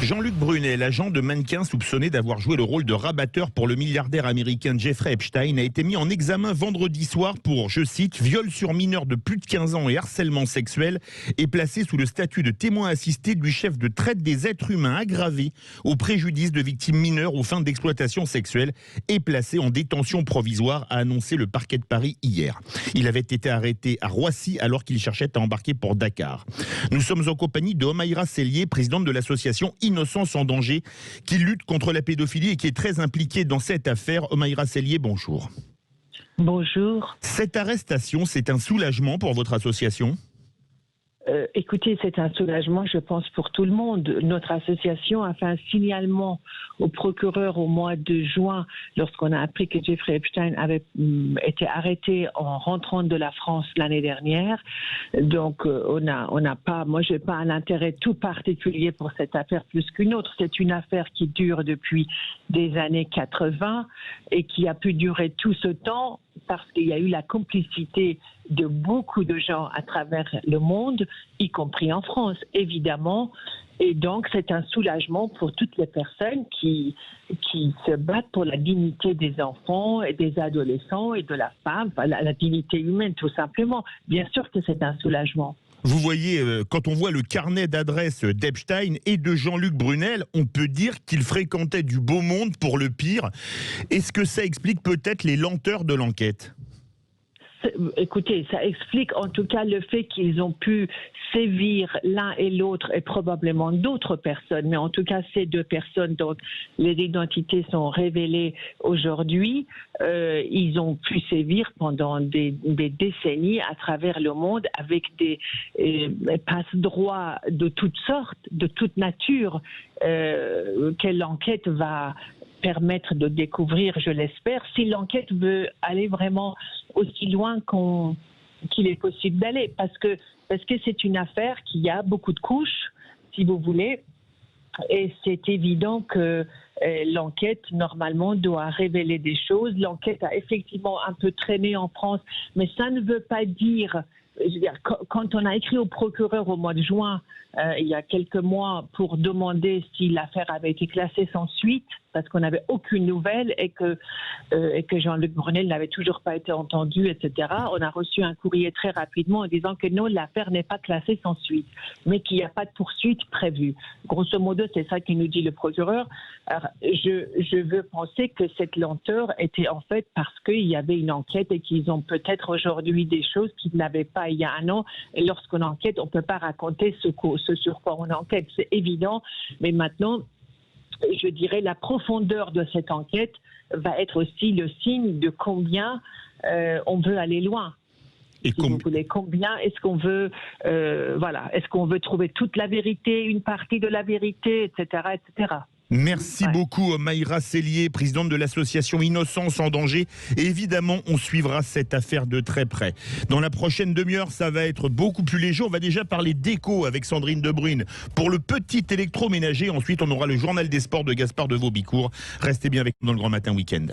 Jean-Luc Brunel, agent de mannequin soupçonné d'avoir joué le rôle de rabatteur pour le milliardaire américain Jeffrey Epstein, a été mis en examen vendredi soir pour, je cite, viol sur mineur de plus de 15 ans et harcèlement sexuel, et placé sous le statut de témoin assisté du chef de traite des êtres humains aggravé au préjudice de victimes mineures aux fins d'exploitation sexuelle et placé en détention provisoire, a annoncé le parquet de Paris hier. Il avait été arrêté à Roissy alors qu'il cherchait à embarquer pour Dakar. Nous sommes en compagnie de Omaïra Sellier, présidente de l'association Innocence en danger, qui lutte contre la pédophilie et qui est très impliquée dans cette affaire. Omaïra Sellier, bonjour. Bonjour. Cette arrestation, c'est un soulagement pour votre association ? Écoutez, c'est un soulagement, je pense, pour tout le monde. Notre association a fait un signalement au procureur au mois de juin, lorsqu'on a appris que Jeffrey Epstein avait été arrêté en rentrant de la France l'année dernière. Donc, on n'a pas, moi, j'ai pas un intérêt tout particulier pour cette affaire plus qu'une autre. C'est une affaire qui dure depuis des années 80 et qui a pu durer tout ce temps parce qu'il y a eu la complicité de beaucoup de gens à travers le monde, y compris en France, évidemment. Et donc, c'est un soulagement pour toutes les personnes qui se battent pour la dignité des enfants et des adolescents et de la femme, la dignité humaine, tout simplement. Bien sûr que c'est un soulagement. Vous voyez, quand on voit le carnet d'adresses d'Epstein et de Jean-Luc Brunel, on peut dire qu'il fréquentait du beau monde pour le pire. Est-ce que ça explique peut-être les lenteurs de l'enquête ? Écoutez, ça explique en tout cas le fait qu'ils ont pu sévir l'un et l'autre et probablement d'autres personnes, mais en tout cas ces deux personnes dont les identités sont révélées aujourd'hui, ils ont pu sévir pendant des décennies à travers le monde avec des passe-droits de toutes sortes, de toute nature, que l'enquête va permettre de découvrir, je l'espère, si l'enquête veut aller vraiment aussi loin qu'il est possible d'aller, parce que c'est une affaire qui a beaucoup de couches, si vous voulez, et c'est évident que l'enquête, normalement, doit révéler des choses. L'enquête a effectivement un peu traîné en France, mais ça ne veut pas dire... Je veux dire, quand on a écrit au procureur au mois de juin, il y a quelques mois, pour demander si l'affaire avait été classée sans suite, parce qu'on n'avait aucune nouvelle et que Jean-Luc Brunel n'avait toujours pas été entendu, etc., on a reçu un courrier très rapidement en disant que non, l'affaire n'est pas classée sans suite, mais qu'il n'y a pas de poursuite prévue. Grosso modo, c'est ça qu'il nous dit le procureur. Alors, je veux penser que cette lenteur était en fait parce qu'il y avait une enquête et qu'ils ont peut-être aujourd'hui des choses qu'ils n'avaient pas il y a un an. Et lorsqu'on enquête, on ne peut pas raconter ce sur quoi on enquête. C'est évident. Mais maintenant, je dirais la profondeur de cette enquête va être aussi le signe de combien on veut aller loin. Et si vous voulez, combien est-ce qu'on veut, est-ce qu'on veut trouver toute la vérité, une partie de la vérité, etc., etc. Merci beaucoup, Omaïra Sellier, présidente de l'association Innocence en danger. Et évidemment, on suivra cette affaire de très près. Dans la prochaine demi-heure, ça va être beaucoup plus léger. On va déjà parler d'éco avec Sandrine Debrune pour le petit électroménager. Ensuite, on aura le journal des sports de Gaspard de Vaubicourt. Restez bien avec nous dans le Grand Matin Week-end.